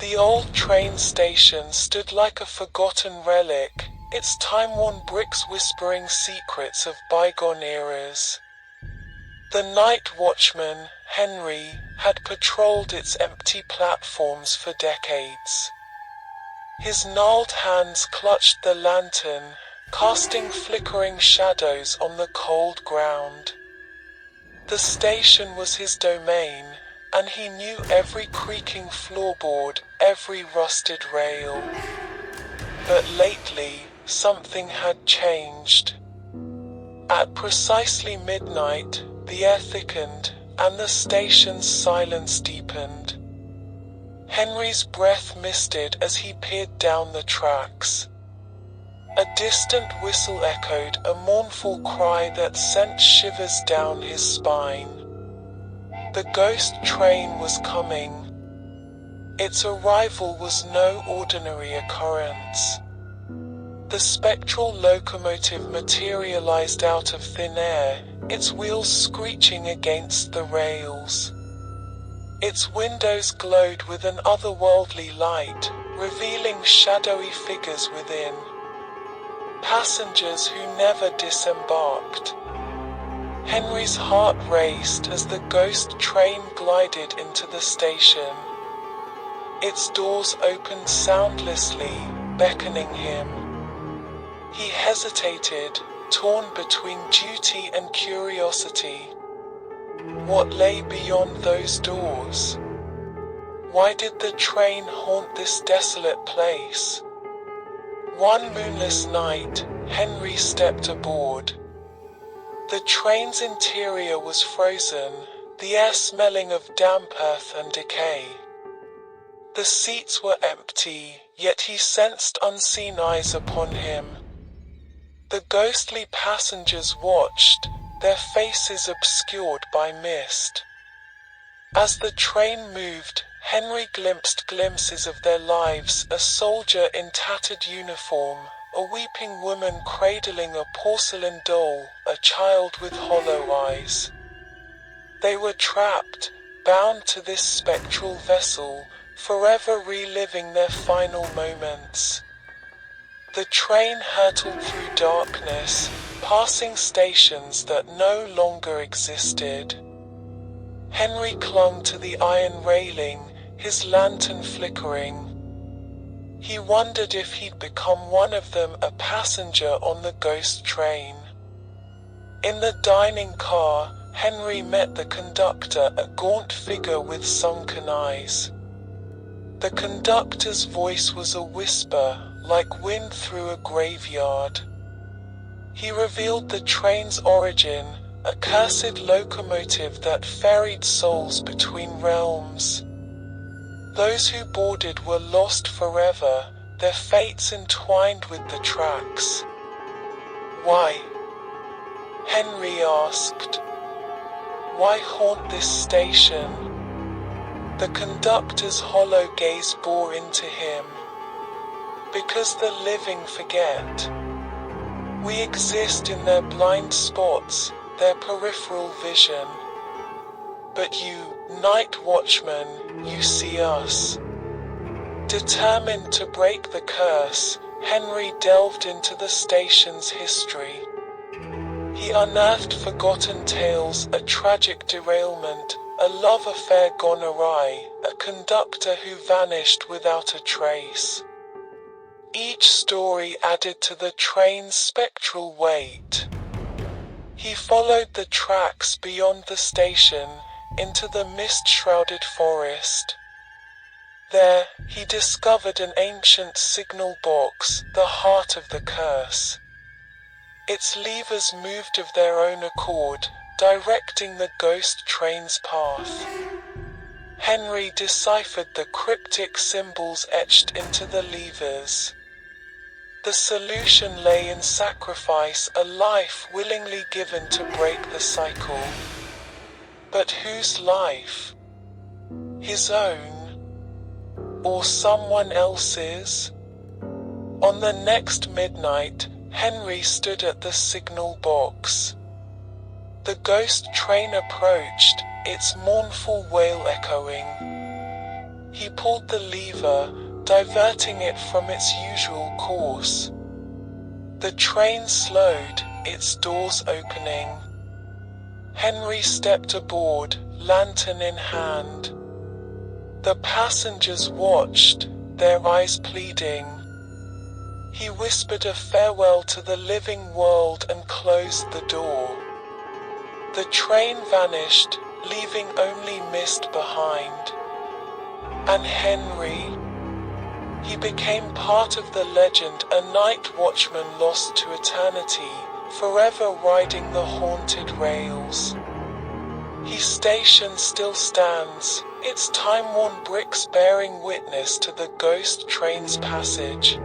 The old train station stood like a forgotten relic, its time-worn bricks whispering secrets of bygone eras. The night watchman, Henry, had patrolled its empty platforms for decades. His gnarled hands clutched the lantern, casting flickering shadows on the cold ground. The station was his domain, and he knew every creaking floorboard, every rusted rail. But lately, something had changed. At precisely midnight, the air thickened, and the station's silence deepened. Henry's breath misted as he peered down the tracks. A distant whistle echoed, a mournful cry that sent shivers down his spine. The ghost train was coming. Its arrival was no ordinary occurrence. The spectral locomotive materialized out of thin air, its wheels screeching against the rails. Its windows glowed with an otherworldly light, revealing shadowy figures within. Passengers who never disembarked. Henry's heart raced as the ghost train glided into the station. Its doors opened soundlessly, beckoning him. He hesitated, torn between duty and curiosity. What lay beyond those doors? Why did the train haunt this desolate place? One moonless night, Henry stepped aboard. The train's interior was frozen, the air smelling of damp earth and decay. The seats were empty, yet he sensed unseen eyes upon him. The ghostly passengers watched, their faces obscured by mist. As the train moved, Henry glimpsed glimpses of their lives, a soldier in tattered uniform, a weeping woman cradling a porcelain doll, a child with hollow eyes. They were trapped, bound to this spectral vessel, forever reliving their final moments. The train hurtled through darkness, passing stations that no longer existed. Henry clung to the iron railing, his lantern flickering. He wondered if he'd become one of them, a passenger on the ghost train. In the dining car, Henry met the conductor, a gaunt figure with sunken eyes. The conductor's voice was a whisper, like wind through a graveyard. He revealed the train's origin, a cursed locomotive that ferried souls between realms. Those who boarded were lost forever, their fates entwined with the tracks. Why? Henry asked. Why haunt this station? The conductor's hollow gaze bore into him. Because the living forget. We exist in their blind spots, their peripheral vision. But you, night watchman, you see us. Determined to break the curse, Henry delved into the station's history. He unearthed forgotten tales, a tragic derailment, a love affair gone awry, a conductor who vanished without a trace. Each story added to the train's spectral weight. He followed the tracks beyond the station, into the mist-shrouded forest. There, he discovered an ancient signal box, the heart of the curse. Its levers moved of their own accord, directing the ghost train's path. Henry deciphered the cryptic symbols etched into the levers. The solution lay in sacrifice, a life willingly given to break the cycle. But whose life? His own? Or someone else's? On the next midnight, Henry stood at the signal box. The ghost train approached, its mournful wail echoing. He pulled the lever, diverting it from its usual course. The train slowed, its doors opening. Henry stepped aboard, lantern in hand. The passengers watched, their eyes pleading. He whispered a farewell to the living world and closed the door. The train vanished, leaving only mist behind. And Henry, he became part of the legend, a night watchman lost to eternity, forever riding the haunted rails. His station still stands, its time-worn bricks bearing witness to the ghost train's passage.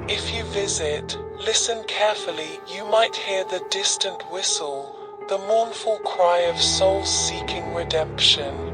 If you visit, listen carefully, you might hear the distant whistle, the mournful cry of souls seeking redemption.